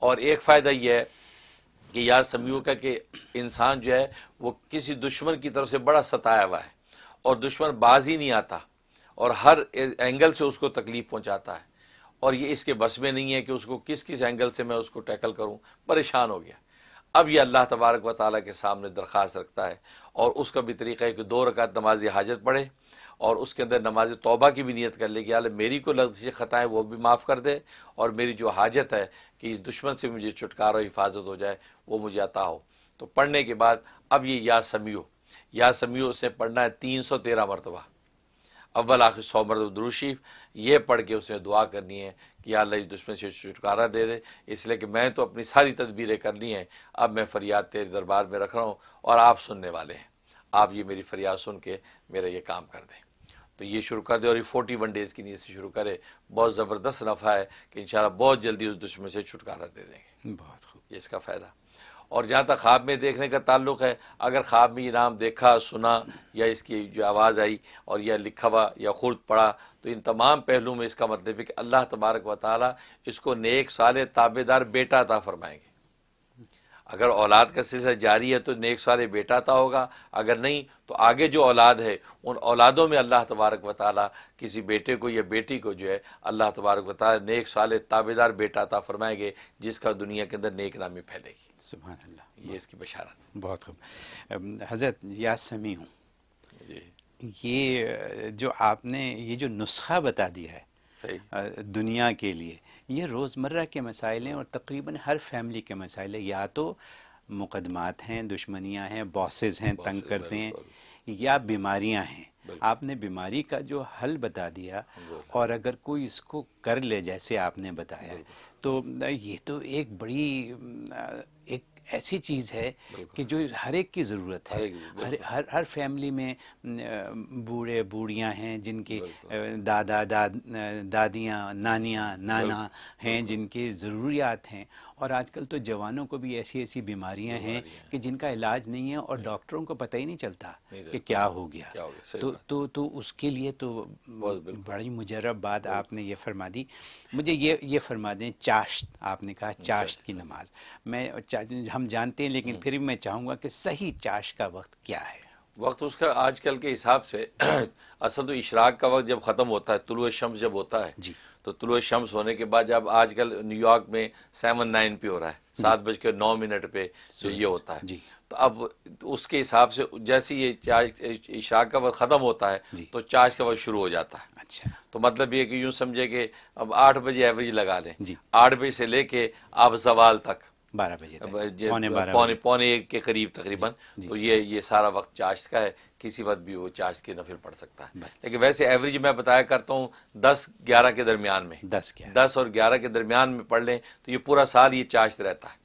اور ایک فائدہ یہ ہے کہ یا سمیعوں کا کہ انسان جو ہے وہ کسی دشمن کی طرف سے بڑا ستایا ہوا ہے اور دشمن باز ہی نہیں آتا اور ہر اینگل سے اس کو تکلیف پہنچاتا ہے، اور یہ اس کے بس میں نہیں ہے کہ اس کو کس کس اینگل سے میں اس کو ٹیکل کروں، پریشان ہو گیا۔ اب یہ اللہ تبارک و تعالیٰ کے سامنے درخواست رکھتا ہے، اور اس کا بھی طریقہ ہے کہ 2 رکعت نماز حاجت پڑھے اور اس کے اندر نماز توبہ کی بھی نیت کر لے کہ اللہ میری کو لفظی خطائیں وہ بھی معاف کر دے، اور میری جو حاجت ہے کہ اس دشمن سے مجھے چھٹکارا و حفاظت ہو جائے وہ مجھے عطا ہو۔ تو پڑھنے کے بعد اب یہ یا سمیع اس نے پڑھنا ہے 313 مرتبہ، اول آخر 100 مرتبہ درود شریف، یہ پڑھ کے اس نے دعا کرنی ہے کہ یا اللہ اس دشمن سے چھٹکارا دے دے، اس لیے کہ میں تو اپنی ساری تدبیریں کر لی ہیں، اب میں فریاد تیرے دربار میں رکھ رہا ہوں اور آپ سننے والے ہیں، آپ یہ میری فریاد سن کے میرا یہ کام کر دیں۔ تو یہ شروع کر دے اور یہ 41 ڈیز کی نیت سے شروع کرے، بہت زبردست نفع ہے کہ انشاءاللہ بہت جلدی اس دشمن سے چھٹکارا دے دیں گے۔ بہت خوب۔ یہ اس کا فائدہ۔ اور جہاں تک خواب میں دیکھنے کا تعلق ہے، اگر خواب میں یہ نام دیکھا، سنا، یا اس کی جو آواز آئی اور یا لکھا ہوا یا خود پڑھا، تو ان تمام پہلوؤں میں اس کا مطلب ہے کہ اللہ تبارک و تعالیٰ اس کو نیک صالح تابعدار بیٹا عطا فرمائیں گے۔ اگر اولاد کا سلسلہ جاری ہے تو نیک صالح بیٹا عطا ہوگا، اگر نہیں تو آگے جو اولاد ہے ان اولادوں میں اللہ تبارک و تعالیٰ کسی بیٹے کو یا بیٹی کو جو ہے اللہ تبارک و تعالیٰ نیک صالح تابعدار بیٹا عطا فرمائیں گے، جس کا دنیا کے اندر نیک نامی پھیلے گی۔ سبحان اللہ، یہ اس کی بشارت بہت خوب۔ حضرت یا سمیع ہوں، جی یہ جو آپ نے یہ جو نسخہ بتا دیا ہے صحیح، دنیا کے لیے، یہ روزمرہ کے مسائل ہیں اور تقریباً ہر فیملی کے مسائل ہیں۔ یا تو مقدمات ہیں، دشمنیاں ہیں، باسز ہیں تنگ کرتے ہیں، یا بیماریاں ہیں۔ آپ نے بیماری کا جو حل بتا دیا، اور اگر کوئی اس کو کر لے جیسے آپ نے بتایا، تو یہ تو ایک بڑی ایک ایسی چیز ہے کہ جو ہر ایک کی ضرورت ہے۔ ہر فیملی میں بوڑھے بوڑھیاں ہیں جن کے دادیاں، نانیاں، نانا ہیں جن کی ضروریات ہیں، اور آج کل تو جوانوں کو بھی ایسی ایسی بیماریاں ہیں کہ جن کا علاج نہیں ہے اور ڈاکٹروں کو پتہ ہی نہیں چلتا کہ کیا ہو گیا۔ تو اس کے لیے تو بڑی مجرب بات آپ نے یہ فرما دی۔ مجھے یہ فرما دیں، چاشت آپ نے کہا، چاشت کی نماز ہم جانتے ہیں، لیکن پھر بھی میں چاہوں گا کہ صحیح چاشت کا وقت کیا ہے؟ وقت اس کا آج کل کے حساب سے اصل تو اشراق کا وقت جب ختم ہوتا ہے، طلوع شمس جب ہوتا ہے، جی، تو طلوع شمس ہونے کے بعد جب آج کل نیو یارک میں 7:09 پہ ہو رہا ہے، 7:09 پہ جو یہ ہوتا ہے، جی، تو اب اس کے حساب سے جیسے یہ اشراق کا وقت ختم ہوتا ہے تو چاش کا وقت شروع ہو جاتا ہے۔ اچھا، تو مطلب یہ کہ یوں سمجھے کہ اب 8 بجے ایوریج لگا لیں، جی، 8 بجے سے لے کے آپ زوال تک 12 بجے تک، پونے 1 کے قریب تقریباً، تو یہ سارا وقت چاشت کا ہے، کسی وقت بھی وہ چاشت کے نفل پڑھ سکتا ہے۔ لیکن ویسے ایوریج میں بتایا کرتا ہوں 10-11 کے درمیان میں، 10 اور 11 کے درمیان میں پڑھ لیں تو یہ پورا سال یہ چاشت رہتا ہے۔